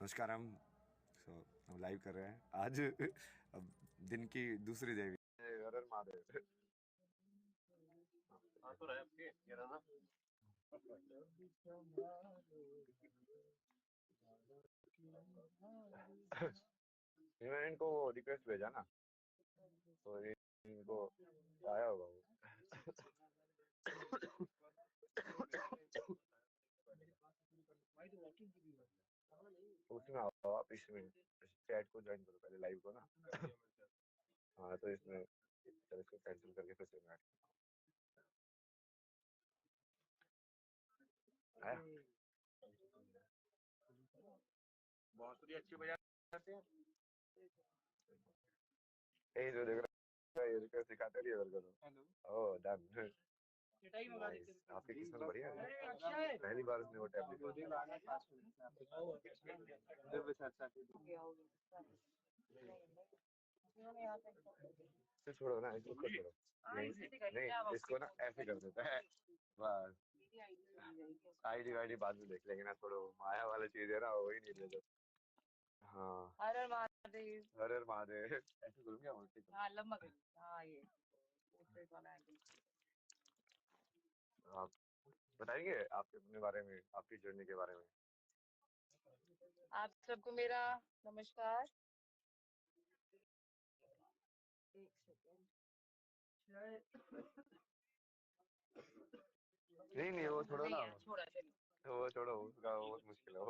नमस्कार हम लाइव कर रहे हैं आज। अब दिन की दूसरी देवी हर हर महादेव। तो रहा है ये रहा ना। मैंने इनको रिक्वेस्ट भेजा ना, तो इनको आया होगा वो। उसमें आओ आप, इसमें चैट को ज्वाइन करो पहले, लाइव को ना। हाँ तो इसमें चलो इसको कैंसिल करके फिर से मैं आया। बांसुरी अच्छी बजाते हैं। यही जो देख रहा है, ये रिक्वेस्ट दिखाते रहिए मेरे को तो। हेलो ओह डन। नाइस, आपकी किस्मत बढ़िया है, पहली बार उसने वो टैब लिया। इसे छोड़ो ना, इसको छोड़ो। नहीं इसको ना ऐसे कर देता है बस। आईडी वाईडी बाद में देख लेंगे ना, छोड़ो। माया वाली चीज है ना, वही नहीं ले लो। हाँ हर हर महादेव। हर हर महादेव ऐसे करूँ क्या? हाँ लंबा कर। हाँ ये वाला है। आप बताएंगे आपके अपने बारे में, आपकी जर्नी के बारे में। आप सबको मेरा नमस्कार। एक सेकेंड। नहीं वो छोड़ो ना, छोड़ा चलिए। वो छोड़ो, उसका बहुत मुश्किल है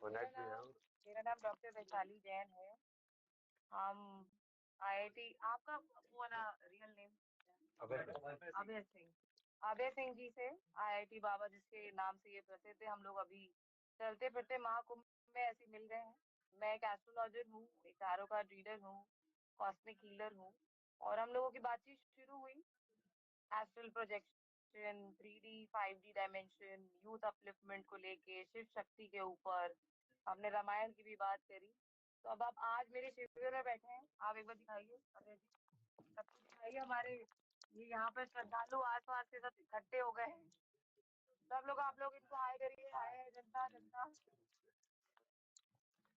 वो नेट पे है। मेरा नाम डॉक्टर वैशाली जैन है। हम IIT, आपका वो वाला रियल नेम? अभय सिंह। अभय सिंह जी से IIT बाबा जिसके नाम से ये प्रसिद्ध है। हम लोग अभी चलते फिरते महाकुंभ में ऐसे मिल गए हैं। मैं एक एस्ट्रोलॉजर हूँ, एक टैरो कार्ड रीडर हूँ, कॉस्मिक हीलर हूँ। और हम लोगों की बातचीत शुरू हुई astral projection, 3D 5D dimension, youth upliftment को लेके, शिव शक्ति के ऊपर हमने रामायण की भी बात करी। तो अब आप आज मेरे शिविर में बैठे हैं। आप एक बार दिखाइए अभय जी, सब कुछ दिखाइए। हमारे ये यहाँ पे श्रद्धालु आसपास के सब इकट्ठे हो गए हैं। सब लोग, आप लोग इनको हाय करिए। हाय जनता जनता।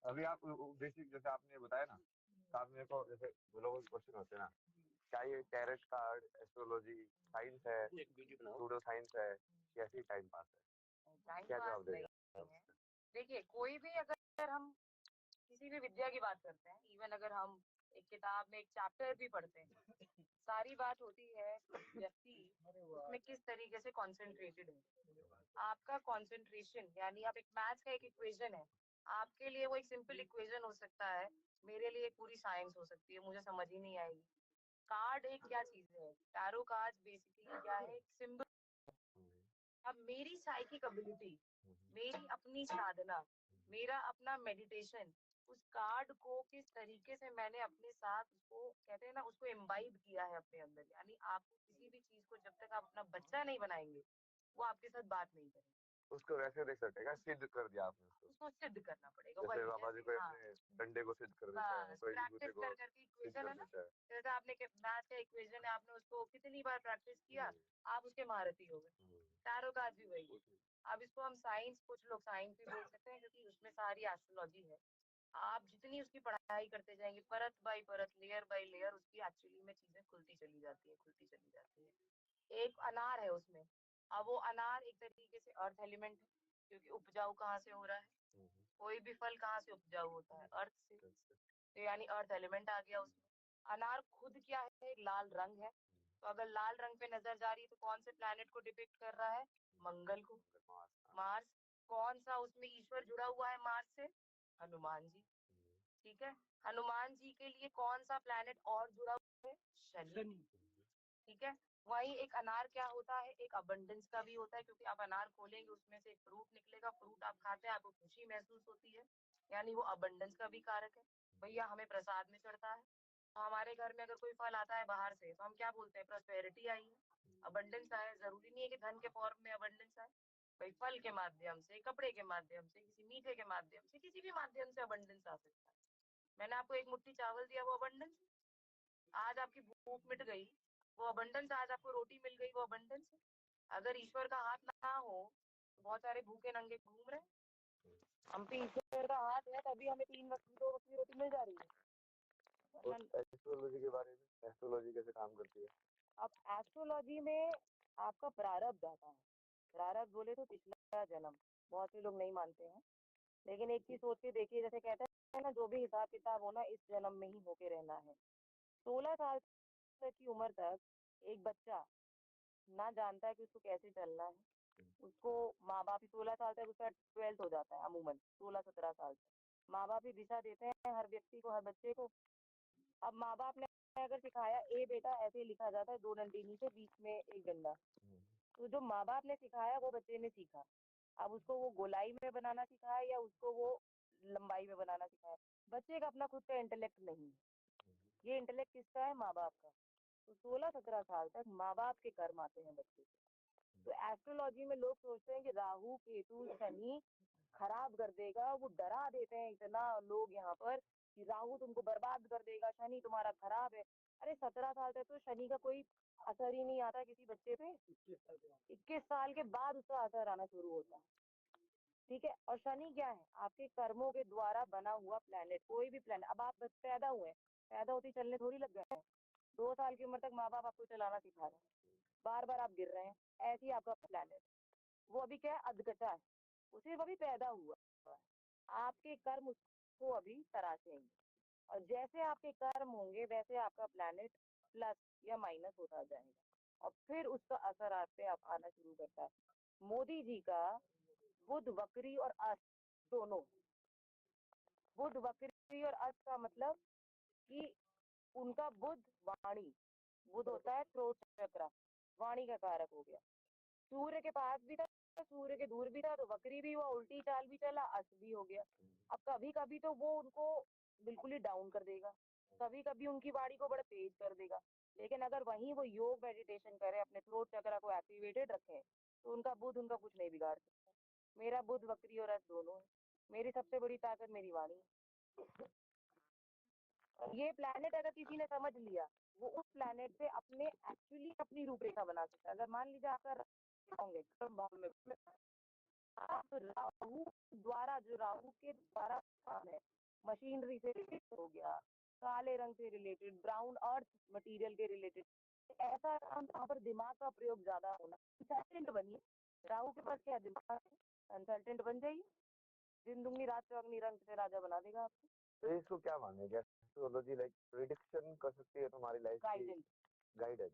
अभी आप बेसिक जैसे आपने बताया ना, तो आप मेरे को जैसे दो लोगों के क्वेश्चन होते हैं ना, क्या ये टैरेट कार्ड एस्ट्रोलॉजी साइंस है, सूडो साइंस है, कैसी टाइम पास है? क्या जवाब देगा? देखिए, कोई भी अगर हम किसी भी विद्या की बात करते हैं, इवन अगर हम एक किताब में एक चैप्टर भी पढ़ते हैं, सारी बात होती है व्यक्ति उसमें किस तरीके से कॉन्सेंट्रेटेड है। आपका कॉन्सेंट्रेशन यानी आप एक मैथ्स का एक इक्वेशन है, आपके लिए वो एक सिंपल इक्वेशन हो सकता है, मेरे लिए एक पूरी साइंस हो सकती है, मुझे समझ ही नहीं आएगी। कार्ड एक क्या चीज है? टैरो कार्ड बेसिकली क्या है? एक सिंबल। अब मेरी साइकिक एबिलिटी, मेरी अपनी साधना, मेरा अपना मेडिटेशन, उस कार्ड को किस तरीके से मैंने अपने साथ उसको कहते हैं ना, उसको इम्बाइब किया है अपने अंदर। यानी आपको किसी भी चीज को जब तक आप अपना बच्चा नहीं बनाएंगे, वो आपके साथ बात नहीं करेंगे। उसको वैसे देख सकते हैं, सिद्ध कर दिया आपने उसको सिद्ध करना पड़ेगा। जैसे बाबा जी को अपने डंडे को सिद्ध कर देता है, कोई विभूति को करके सिद्ध इक्वेशन कर है ना, देता है। जैसे आपने मैथ का इक्वेशन है, आपने उसको कितनी बार प्रैक्टिस किया, आप उसके महारथी हो गए। टैरो कार्ड भी वही। अब इसको हम साइंस, कुछ लोग साइंस भी बोल सकते हैं, क्योंकि उसमें सारी एस्ट्रोलॉजी है। आप जितनी उसकी पढ़ाई करते जाएंगे, परत बाय परत, लेयर बाय लेयर, उसकी एक्चुअली में चीजें खुलती चली जाती है, खुलती चली जाती है। एक अनार है उसमें। अब वो अनार एक तरीके से अर्थ एलिमेंट है, क्योंकि उपजाऊ कहाँ से हो रहा है? कोई भी फल कहाँ से उपजाऊ होता है? अर्थ से। तो यानी अर्थ एलिमेंट आ गया उसमें। अनार खुद क्या है? एक लाल रंग है। तो अगर लाल रंग पे नजर जा रही है तो कौन से प्लैनेट को डिपिक्ट कर रहा है? मंगल को, मार्स। कौन सा उसमें ईश्वर जुड़ा हुआ है मार्स से? हनुमान जी। ठीक है, हनुमान जी के लिए कौन सा प्लैनेट और जुड़ा हुआ है? शनि। ठीक है, वही एक अनार क्या होता है? एक अबंडेंस का भी होता है, क्योंकि आप अनार खोलेंगे उसमें से फ्रूट निकलेगा, फ्रूट आप खाते हैं, आपको खुशी महसूस होती है, यानी वो अबंडेंस का भी कारक है। भैया हमें प्रसाद में चढ़ता है, तो हमारे घर में अगर कोई फल आता है बाहर से तो हम क्या बोलते हैं? प्रॉस्पेरिटी आई है, अबंडेंस आया है। जरूरी नहीं है कि धन के फॉर्म में अबंडेंस आए, भाई फल के माध्यम से, कपड़े के माध्यम से, किसी मीठे के माध्यम से, किसी भी माध्यम से अबंडेंस आ सकता है। मैंने आपको एक मुट्ठी चावल दिया, वो अबंडेंस। आज आपकी भूख मिट गई, वो अबंडेंस। आज आपको रोटी मिल गई, वो अबंडेंस है। अगर ईश्वर का हाथ ना हो तो बहुत सारे भूखे नंगे घूम रहे हैं। हम पे ईश्वर का हाथ है, तभी हमें 2 वक्त की रोटी मिल जा रही है। एस्ट्रोलॉजी के बारे में, एस्ट्रोलॉजी कैसे काम करती है? अब एस्ट्रोलॉजी में आपका प्रारब्ध आता है। प्रारब्ध बोले तो पिछला जन्म, बहुत से लोग नहीं मानते हैं, लेकिन एक चीज सोच के देखिए, जैसे कहते हैं ना, जो भी हिसाब किताब होना इस जन्म में ही होके रहना है। 16 साल तक की उम्र तक एक बच्चा ना जानता है कि उसको कैसे चलना है। उसको माँ बाप ही 16 साल तक, उसका 12th हो जाता है अमूमन 16-17 साल तक, माँ बाप ही दिशा देते हैं हर व्यक्ति को, हर बच्चे को। अब माँ बाप ने अगर सिखाया ए बेटा ऐसे ही लिखा जाता है, 2 डंडे नीचे बीच में एक डंडा, तो जो माँ बाप ने सिखाया वो बच्चे ने सीखा। अब उसको वो गोलाई में बनाना सिखाया या उसको वो लंबाई में बनाना सिखाया, बच्चे का अपना खुद का इंटेलेक्ट नहीं है। ये इंटेलेक्ट किसका है? माँ बाप का। तो 16-17 साल तक माँ बाप के कर्म आते हैं बच्चे के। तो एस्ट्रोलॉजी में लोग सोचते हैं कि राहु केतु शनि खराब कर देगा, वो डरा देते हैं इतना लोग यहाँ पर कि राहु तुमको बर्बाद कर देगा, शनि तुम्हारा खराब है। अरे 17 साल तक तो शनि का कोई असर ही नहीं आता किसी बच्चे पे, 21 साल के बाद उसका असर आना शुरू होता है। ठीक है, और शनि क्या है? आपके कर्मों के द्वारा बना हुआ प्लेनेट, कोई भी प्लेनेट। अब आप बस पैदा हुए, पैदा होते ही चलने थोड़ी लग गए हैं। 2 साल की उम्र तक माँ बाप आपको चलाना सिखा रहे हैं, बार बार आप गिर रहे हैं, ऐसे ही आपका प्लेनेट। वो अभी क्या है? अधगचा है, वो सिर्फ अभी पैदा हुआ है। आपके कर्म उसको अभी तराशेंगे, और जैसे आपके कर्म होंगे वैसे आपका प्लेनेट प्लस या माइनस होता जाएगा, और फिर उसका असर आप पे आना शुरू करता है। मोदी जी का बुध वक्री और अस्त दोनों, बुध वक्री और अस्त का मतलब कि उनका बुध वाणी, बुध होता है थ्रोट चक्र, वाणी का कारक हो गया। सूर्य के पास भी था, सूर्य के दूर भी था, तो वक्री भी हुआ, उल्टी चाल भी चला, अस्त भी हो गया। अब कभी कभी तो वो उनको बिल्कुल ही डाउन कर देगा, कभी कभी उनकी वाणी को बड़ा तेज कर देगा, लेकिन अगर वहीं वो योग मेडिटेशन करे, अपने थ्रोट चक्र को एक्टिवेटेड रखें, तो उनका बुध उनका कुछ नहीं बिगाड़ सकता। मेरा बुध वक्री और अस्त दोनों है, मेरी सबसे बड़ी ताकत मेरी वाणी है। ये प्लैनेट अगर किसी ने समझ लिया, वो उस प्लैनेट पे अपने एक्चुअली अपनी रूपरेखा बना सकता है। अगर मान लीजिए आपका होंगे भाव में, आप राहु द्वारा, जो राहु के द्वारा काम है, मशीनरी से रिलेटेड हो गया, काले रंग से रिलेटेड, ब्राउन अर्थ मटेरियल के रिलेटेड, ऐसा काम जहाँ पर दिमाग का प्रयोग ज्यादा होना, कंसल्टेंट बनिए। राहु के पास क्या दिमाग है, कंसल्टेंट बन जाइए, दिन दुगनी रात चौगनी, रंग से राजा बना देगा आपको। तो इसको क्या माने, क्या एस्ट्रोलॉजी लाइक प्रिडिक्शन कर सकती है तुम्हारी लाइफ की? गाइडेंस। गाइडेंस।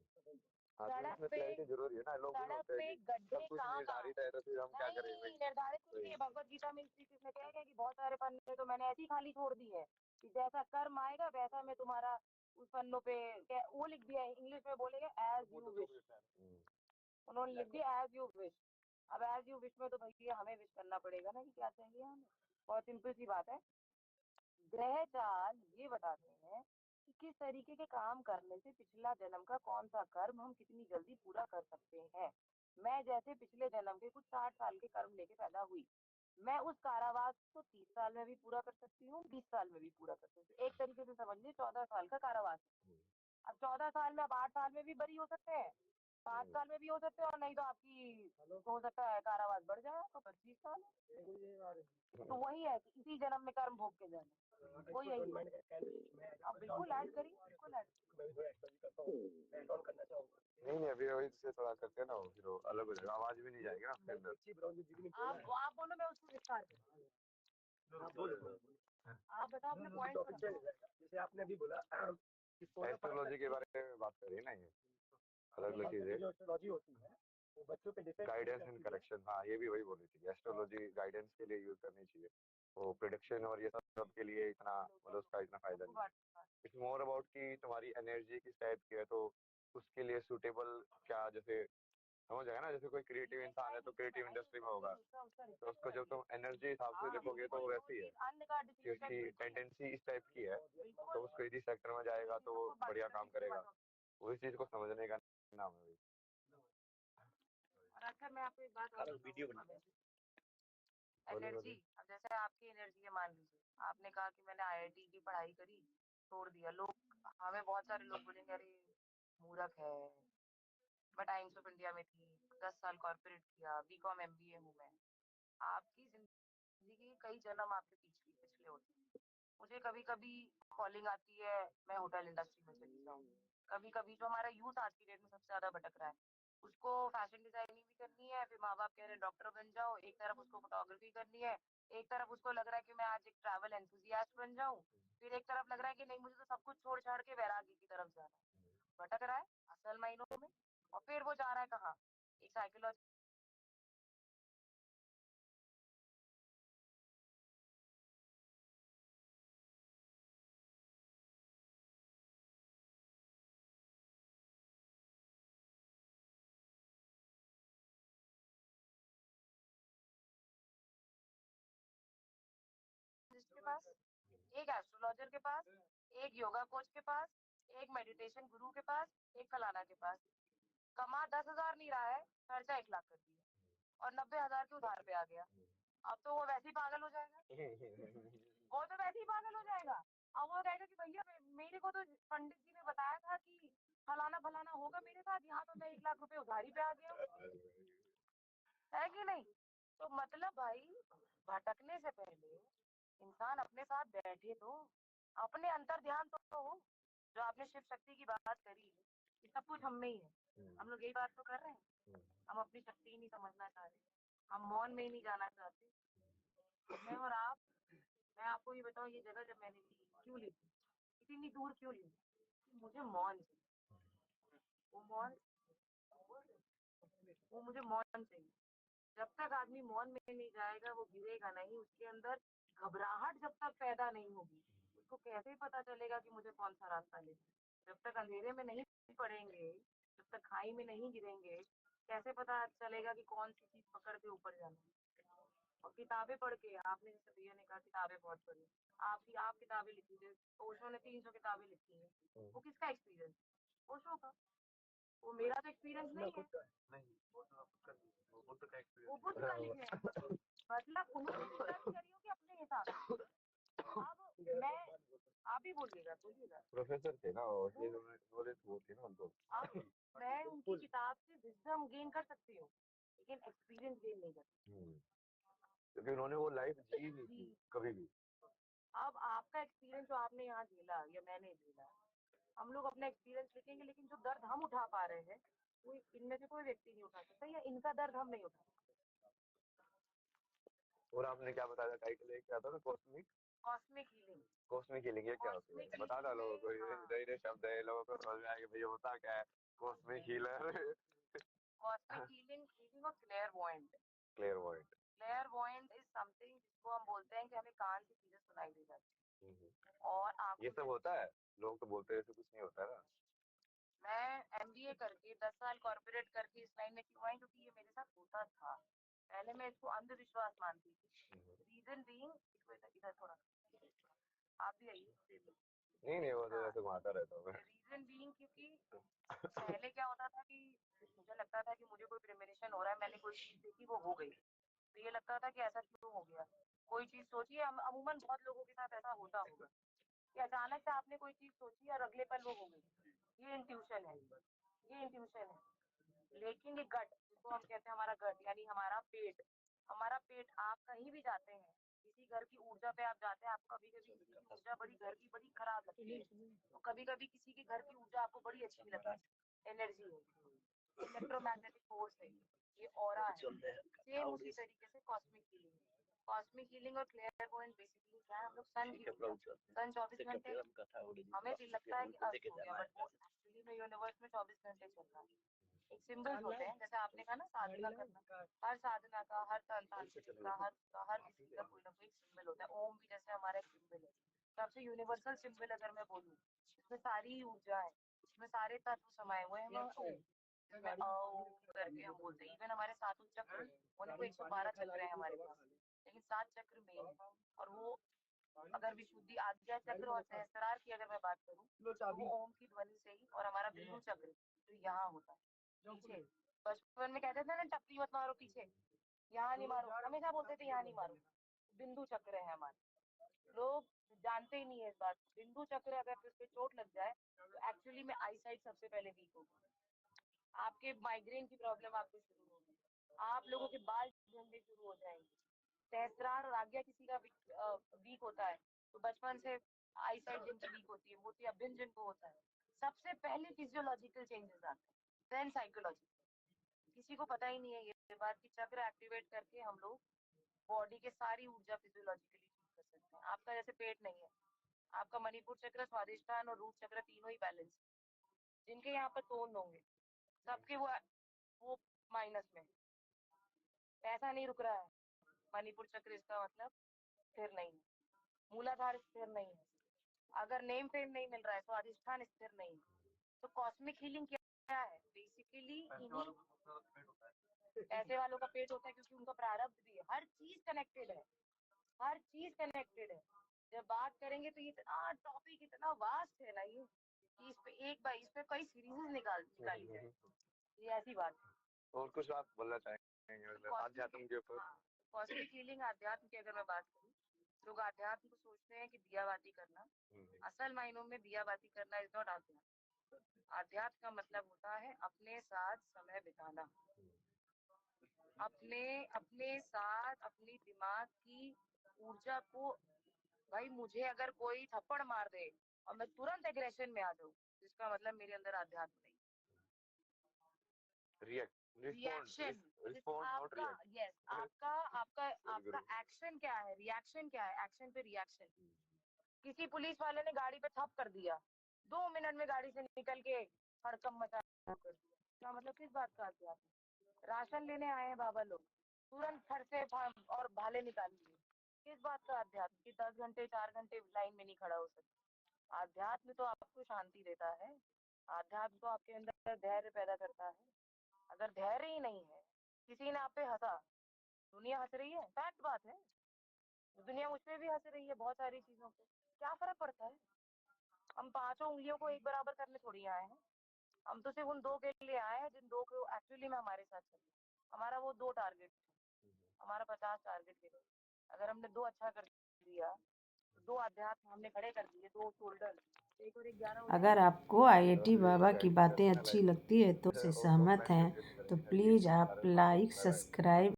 हाँ, तो सड़क इसमें पे, क्लैरिटी जरूरी है ना, लोग भी सड़क बोलते हैं पे कि गड्ढे सब कुछ कहाँ निर्धारित है, तो फिर हम क्या करें भाई? नहीं, निर्धारित कुछ नहीं है। भगवत गीता में श्री कृष्ण कह गए कि बहुत सारे पन्ने तो मैंने ऐसी खाली छोड़ दी है कि जैसा कर्म आएगा वैसा मैं तुम्हारा उस पन्नों पे वो लिख दिया है, इंग्लिश में बोलेंगे एज यू विश, उन्होंने लिख दिया एज यू विश। अब एज यू विश में तो भैया हमें विश करना पड़ेगा ना कि क्या चाहिए हमें। बहुत सिंपल सी बात है। ग्रह चाल ये बताते हैं कि किस तरीके के काम करने से पिछला जन्म का कौन सा कर्म हम कितनी जल्दी पूरा कर सकते हैं। मैं जैसे पिछले जन्म के कुछ 60 साल के कर्म लेके पैदा हुई, मैं उस कारावास को 30 साल में भी पूरा कर सकती हूँ, 20 साल में भी पूरा कर सकती हूँ। एक तरीके से समझ लीजिए 14 साल का कारावास है। अब 14 साल में, अब 8 साल में भी बरी हो सकते हैं, 5 साल में भी हो सकते हैं, और नहीं तो आपकी हो सकता है कारावास बढ़ जाए तो 25 साल। तो वही है कि इसी जन्म में कर्म भोग के जाना, वो यही है। आप बिल्कुल ऐड करिए, बिल्कुल ऐड। नहीं नहीं, अभी वही से थोड़ा करते हैं ना, वो फिर वो अलग हो जाएगा, आवाज भी नहीं जाएगी ना उसके अंदर। आप बोलो, मैं उसको विस्तार करूँ। आप बताओ अपने पॉइंट। जैसे आपने अभी बोला एस्ट्रोलॉजी के बारे में बात करिए ना, ये अलग अलग चीजें, जो एस्ट्रोलॉजी होती है वो बच्चों पे डिपेंड गाइडेंस एंड करेक्शन। हाँ, ये भी वही बोली थी, एस्ट्रोलॉजी गाइडेंस के लिए यूज करनी चाहिए, वो प्रिडिक्शन और ये सब के लिए इतना, मतलब उसका इतना फायदा नहीं है। इट्स मोर अबाउट कि तुम्हारी एनर्जी किस टाइप की है, तो उसके लिए सूटेबल क्या, जैसे समझ जाएगा ना, जैसे कोई क्रिएटिव इंसान है तो क्रिएटिव इंडस्ट्री में होगा, तो उसको जब तुम एनर्जी हिसाब से देखोगे तो वैसी है कि उसकी टेंडेंसी इस टाइप की है, तो उसको इसी सेक्टर में जाएगा तो वो बढ़िया काम करेगा। वही चीज को समझने का नाम है। और अच्छा, मैं आपको एक बात और वीडियो एनर्जी, अब जैसे आपकी एनर्जी है, मान लीजिए आपने कहा कि मैंने आईआईटी की पढ़ाई करी, छोड़ दिया, लोग हमें बहुत सारे लोग बोलेंगे अरे मूर्ख है, मैं टाइम्स ऑफ इंडिया में थी, 10 साल कॉर्पोरेट किया, बीकॉम एमबीए हूँ मैं। आपकी जी के कई जन्म आपके पिछले होते हैं। मुझे कभी कभी कॉलिंग आती है मैं होटल इंडस्ट्री में चली जाऊँ, कभी कभी जो हमारा यूथ आज की डेट में सबसे ज्यादा भटक रहा है, उसको फैशन डिजाइनिंग भी करनी है, फिर माँ बाप कह रहे हैं डॉक्टर बन जाओ, एक तरफ उसको फोटोग्राफी करनी है, एक तरफ उसको लग रहा है कि मैं आज एक ट्रैवल एंथुजियास्ट बन जाऊं, फिर एक तरफ लग रहा है कि नहीं मुझे तो सब कुछ छोड़ छाड़ के वैरागी की तरफ जाना है। भटक रहा है असल मायनों में। और फिर वो जा रहा है कहाँ, एक साइकोलॉजी के पास, एक एस्ट्रोलॉजर के पास, एक योगा कोच के पास, एक मेडिटेशन गुरु के पास, एक फलाना के पास। कमा 10,000 नहीं रहा है, खर्चा 1 लाख कर दिया और 90,000 के उधार पे आ गया। अब तो वो वैसे ही पागल हो जाएगा, वो तो वैसे ही पागल हो जाएगा। अब वो कहेगा कि भैया मेरे को तो पंडित जी ने बताया था कि फलाना फलाना होगा मेरे साथ, यहाँ तो मैं 1 लाख रुपए उधारी पे आ गया हूँ, है कि नहीं। तो मतलब भाई भटकने से पहले इंसान अपने साथ बैठे तो अपने अंतर ध्यान तो हो। जो आपने शिव शक्ति की बात करी, ये सब कुछ हम में ही है, हम लोग यही बात तो कर रहे हैं। हम अपनी शक्ति ही नहीं समझना चाह रहे, हम मौन में ही नहीं जाना चाहते। मैं और आप, मैं आपको ये बताऊं, ये जगह जब मैंने ली क्यों ली थी, इतनी दूर क्यों ली, मुझे मौन चाहिए। वो मौन, वो मुझे मौन चाहिए। जब तक आदमी मौन में नहीं जाएगा वो गिरेगा नहीं, उसके अंदर घबराहट जब तक पैदा नहीं होगी, उसको कैसे पता चलेगा कि मुझे कौन सा रास्ता लेना है। जब तक अंधेरे में नहीं पड़ेंगे, जब तक खाई में नहीं गिरेंगे, कैसे पता चलेगा कि कौन सी चीज पकड़ के ऊपर जाना है। और किताबें पढ़ के, आपने जैसे भैया ने कहा किताबें बहुत पढ़ी, आप किताबें लिखी थी, ओशो ने 300 किताबें लिखी है, वो किसका एक्सपीरियंस, ओशो का। वो मेरा तो एक्सपीरियंस अपना नहीं खुद है, का नहीं, वो तो आपका नहीं है, वो बुद्ध का वो एक्सपीरियंस बुद्ध का लिखे हैं। मतलब उन्होंने जज करी होगी अपने हिसाब से। अब मैं, आप ही बोलिएगा बोलिएगा। प्रोफेसर थे ना वो, ये नॉलेज वो थी ना उनको। अब मैं उनकी किताब से विजडम गेन कर सकती हूँ, लेकिन एक्सपीरियंस गेन नहीं कर सकती। क्योंकि उन्होंने वो लाइफ जी नहीं थी जी, कभी भी। अब आपका एक्सपीरियंस जो आपने यहाँ झेला या मैंने झेला, हम लोग अपना एक्सपीरियंस लिखेंगे, लेकिन जो दर्द हम उठा पा रहे हैं वो इनमें से कोई व्यक्ति नहीं उठा सकता, या इनका दर्द हम नहीं उठा सकते। और आपने क्या बताया टाइटल, एक क्या था ना, cosmic, cosmic healing. Cosmic healing, ये क्या होती है बता दो लोगों को, ये नए नए शब्द है, लोगों को समझ में आएगा भैया होता क्या है cosmic healer. Cosmic healing, healing of clairvoyant. Clairvoyant, clairvoyant is something जिसको हम बोलते हैं कि हमें कान से चीजें सुनाई दे जाती हैं और ये आंखों सब से। होता है, लोग तो बोलते हैं ऐसे कुछ नहीं होता ना। मैं एमबीए करके 10 साल कॉर्पोरेट करके इस लाइन में क्यों आई, क्योंकि ये मेरे साथ होता था। पहले मैं इसको अंधविश्वास मानती थी। रीजन बीइंग, इधर थोड़ा आप भी आइए। नहीं नहीं, वो तो ऐसे घुमाता रहता हूँ मैं। रीजन बीइंग क्योंकि पहले क्या होता था कि मुझे लगता था कि मुझे कोई प्रेमोनिशन हो रहा है, मैंने कोई चीज देखी वो हो गई, तो ये लगता था कि ऐसा क्यों हो गया। कोई चीज सोची, अमूमन बहुत लोगों के साथ ऐसा होता होगा कि अचानक से आपने कोई चीज सोची और अगले पल वो हो गई। ये इंट्यूशन है, ये इंट्यूशन है। लेकिन ये गट जिसको हम कहते हैं, हमारा गट यानी हमारा पेट, हमारा पेट, आप कहीं भी जाते हैं, किसी घर की ऊर्जा पे आप जाते हैं, आपको कभी कभी किसी की ऊर्जा बड़ी घर की बड़ी खराब लगती है, तो कभी कभी किसी के घर की ऊर्जा आपको बड़ी अच्छी लगती है। एनर्जी है, इलेक्ट्रोमैग्नेटिक फोर्स है, ये ऑरा है। सेम उसी तरीके से कॉस्मिक हीलिंग, कॉस्मिक हीलिंग और क्लेयरवॉयंट बेसिकली क्या है, हम लोग सन की ऊर्जा, सन 24 घंटे, हमें भी लगता है कि अस्त हो गया, बट वो एक्चुअली में यूनिवर्स में 24 घंटे चल रहा है। एक सिंबल्स होते हैं, जैसे आपने कहा ना साधना करना, हर साधना का, हर तांत्रिक का, हर किसी का कोई ना कोई सिंबल होता है। ओम भी जैसे हमारा एक सिंबल है, सबसे यूनिवर्सल सिंबल अगर मैं बोलूँ, इसमें सारी ऊर्जा है, इसमें सारे तत्व समाये हुए हैं, वह ओम, जिसमें करके हम बोलते हैं। इवन हमारे सातों चक्र, उनको 112 चक्र है हमारे पास, लेकिन 7 चक्र मेन है। और वो अगर विशुद्धि आज्ञा चक्र और सहस्त्रार की अगर मैं बात करूँ, तो वो ओम की ध्वनि से ही, और हमारा बिंदु चक्र जो यहाँ होता है पीछे, बचपन में कहते थे ना टप्पी मत मारो पीछे, यहाँ नहीं मारो, हमेशा बोलते थे यहाँ नहीं मारो, बिंदु चक्र है हमारे। लोग जानते ही नहीं है इस बात, बिंदु चक्र अगर उस पर चोट लग जाए तो एक्चुअली में आई साइट सबसे पहले वीक होगी, आपके माइग्रेन की प्रॉब्लम आपको शुरू होगी, आप लोगों के बाल झड़ने शुरू हो जाएंगे, सहस्त्रार और आज्ञा किसी का वीक होता है तो बचपन से आई साइट जिनकी वीक होती है, मोतियाबिंद जिनको होता है, सबसे पहले फिजियोलॉजिकल चेंजेस आते हैं, देन साइकोलॉजिकल। किसी को पता ही नहीं है ये बात कि चक्र एक्टिवेट करके हम लोग बॉडी के सारी ऊर्जा फिजियोलॉजिकली ठीक कर सकते हैं। आपका जैसे पेट नहीं है, आपका मणिपुर चक्र, स्वादिष्ठान और रूट चक्र तीनों ही बैलेंस है। जिनके यहाँ पर तोन होंगे सबके वो माइनस में, पैसा नहीं रुक रहा है। मणिपुर चक्र इसका मतलब स्थिर नहीं है, मूलाधार स्थिर नहीं है, अगर नेम फेम नहीं मिल रहा है, स्वादिष्ठान स्थिर नहीं है, तो कॉस्मिक हीलिंग क्या है? बेसिकली पैसे वालों का पेट होता है क्योंकि उनका प्रारब्ध भी है। हर चीज कनेक्टेड है, हर चीज कनेक्टेड है। जब बात करेंगे तो ये इतना टॉपिक इतना वास्ट है ना ये कि इस पे कई सीरीज निकाली जाए, ये ऐसी बात है। और कुछ आप बोलना चाहेंगे मतलब आध्यात्म के ऊपर? कॉस्मिक हीलिंग अध्यात्म की अगर मैं बात करूँ, लोग अध्यात्म को सोचते हैं कि दियाबाती करना, असल मायनों में दियाबाती करना इज नॉट अध्यात्म। अध्यात्म का मतलब होता है अपने साथ समय बिताना, अपने साथ अपनी दिमाग की ऊर्जा को। भाई मुझे अगर कोई थप्पड़ मार दे और मैं तुरंत एग्रेशन में आ जाऊँ, जिसका मतलब मेरे अंदर अध्यात्म नहीं। रिएक्शन, आपका एक्शन क्या है, रिएक्शन क्या है, एक्शन पे रिएक्शन। किसी पुलिस वाले ने गाड़ी पे थप कर दिया, 2 मिनट में गाड़ी से निकल के हड़कंप मचा कर दिया, क्या मतलब किस बात का अध्यात्म? राशन लेने आए हैं बाबा लोग, तुरंत घर से और भाले निकाल लिए, किस बात का अध्यात्म? कि 10 घंटे 4 घंटे लाइन में नहीं खड़ा हो सकता। अध्यात्म तो आपको शांति देता है, अध्यात्म तो आपके अंदर धैर्य पैदा करता है। अगर धैर्य ही नहीं है, किसी ने आप पे हंसा, दुनिया हंस रही है, फैक्ट बात है, दुनिया मुझ पे भी हंस रही है बहुत सारी चीजों पे, क्या फर्क पड़ता है? हम 5 उंगलियों को एक बराबर करने थोड़ी आए हैं, हम तो सिर्फ उन 2 के लिए आए हैं जिन 2 को एक्चुअली में हमारे साथ चल। हमारा वो 2 टारगेट, हमारा 50 टारगेट के लिए अगर हमने 2 अच्छा कर दिया, 2 अध्यात्म हमने खड़े कर दिए, 2 शोल्डर, एक और एक 11। अगर आपको आईआईटी बाबा की बातें अच्छी लगती है तो से सहमत हैं तो प्लीज़ आप लाइक, सब्सक्राइब